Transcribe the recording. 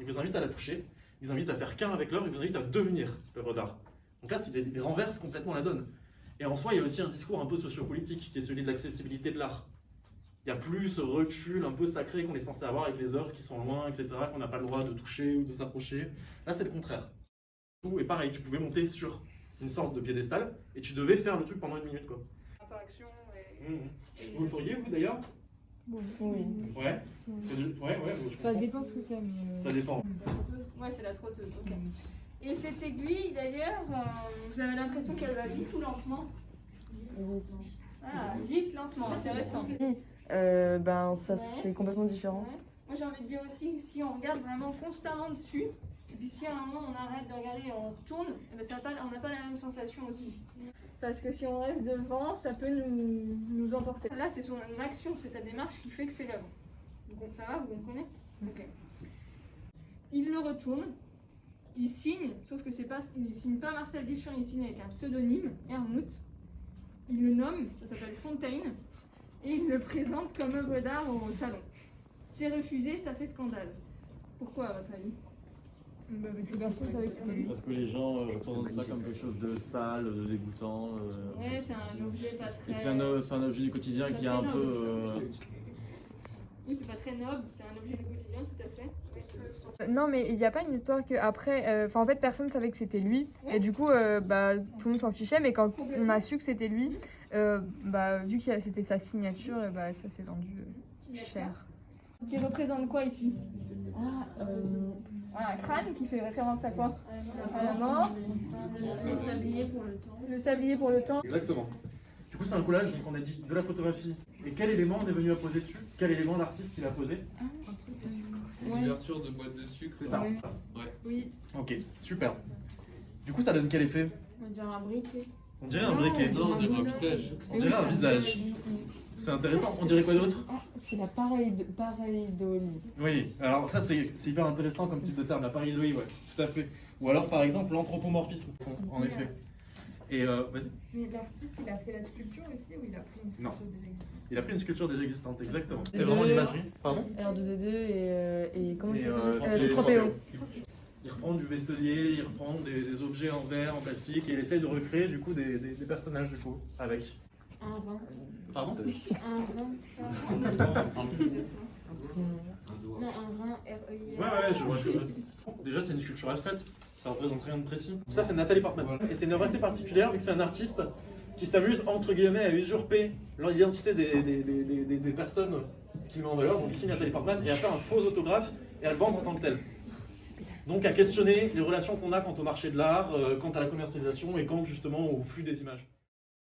ils vous invitent à la toucher, ils invitent à faire qu'un avec l'œuvre, ils vous invitent à devenir l'œuvre d'art. Donc là, ils renversent complètement la donne. Et en soi, il y a aussi un discours un peu sociopolitique qui est celui de l'accessibilité de l'art. Il n'y a plus ce recul un peu sacré qu'on est censé avoir avec les œuvres qui sont loin, etc., qu'on n'a pas le droit de toucher ou de s'approcher. Là, c'est le contraire. Et pareil, tu pouvais monter sur une sorte de piédestal et tu devais faire le truc pendant 1 minute, quoi. Interaction et... Vous le feriez, vous, d'ailleurs? Oui. Ouais. Ouais, je Ça comprends. dépend ce que c'est, mais... Ça dépend. Ouais, c'est la trotteuse, ok. Et cette aiguille, d'ailleurs, vous avez l'impression qu'elle va vite ou lentement? Ah, vite, lentement, intéressant. Ben, ça, c'est complètement différent. Ouais. Moi, j'ai envie de dire aussi, si on regarde vraiment constamment dessus, et puis si à un moment on arrête de regarder et on tourne, eh ben, on n'a pas la même sensation aussi. Parce que si on reste devant, ça peut nous emporter. Là, c'est son action, c'est sa démarche qui fait que c'est l'œuvre. Donc ça va, vous comprenez? Ok. Il le retourne, il signe, sauf que il ne signe pas Marcel Duchamp, il signe avec un pseudonyme, Hermout. Il le nomme, ça s'appelle Fontaine, et il le présente comme œuvre d'art au salon. C'est refusé, ça fait scandale. Pourquoi, à votre avis? Bah, parce que personne ne savait que c'était lui. Parce que les gens représentent ça comme quelque chose de sale, de dégoûtant. Ouais, c'est un objet pas Et très... c'est un objet du quotidien qui est un peu... Oui, c'est pas très noble, c'est un objet du quotidien, tout à fait. Non, mais il n'y a pas une histoire que après, en fait, personne savait que c'était lui. Et du coup, bah, tout le monde s'en fichait. Mais quand on a su que c'était lui, bah, vu que c'était sa signature, et bah, ça s'est vendu cher. Qui représente quoi ici? Un crâne qui fait référence à quoi? À la mort. Le sablier pour le temps. Le sablier pour le temps. Exactement. Du coup, c'est un collage, donc on a dit de la photographie. Et quel élément on est venu à poser dessus? Quel élément l'artiste il a posé? Une ouverture de boîte de sucre. C'est ça. Ouais. Oui. Ok, super. Du coup, ça donne quel effet? On dirait un briquet. On dirait un briquet. Non, on dirait un visage. On dirait un visage. C'est intéressant. On dirait quoi d'autre? C'est la pareidolie. Oui, alors ça c'est hyper intéressant comme type de terme, la pareidolie, ouais, tout à fait. Ou alors par exemple l'anthropomorphisme, en effet. Et vas-y. Mais l'artiste, il a fait la sculpture aussi ou il a pris une Non. sculpture déjà existante? Il a pris une sculpture déjà existante, exactement. Et C'est vraiment de- l'imagerie. Pardon? R2D2 et comment Et, il c'est s'appelle Tropéo. Il reprend du vaisselier, il reprend des objets en verre, en plastique, et il essaye de recréer du coup des personnages du coup avec. Un rein. Pardon? Un rein. Non, un rein, R-E-I-R. Ouais, je vois. Déjà, c'est une sculpture abstraite, ça représente rien de précis. Ça, c'est Nathalie Portman. Et c'est une œuvre assez particulière vu que c'est un artiste qui s'amuse, entre guillemets, à usurper l'identité des personnes qu'il met en valeur, donc ici Nathalie Portman, et à faire un faux autographe et à le vendre en tant que tel. Donc à questionner les relations qu'on a quant au marché de l'art, quant à la commercialisation et quant justement au flux des images.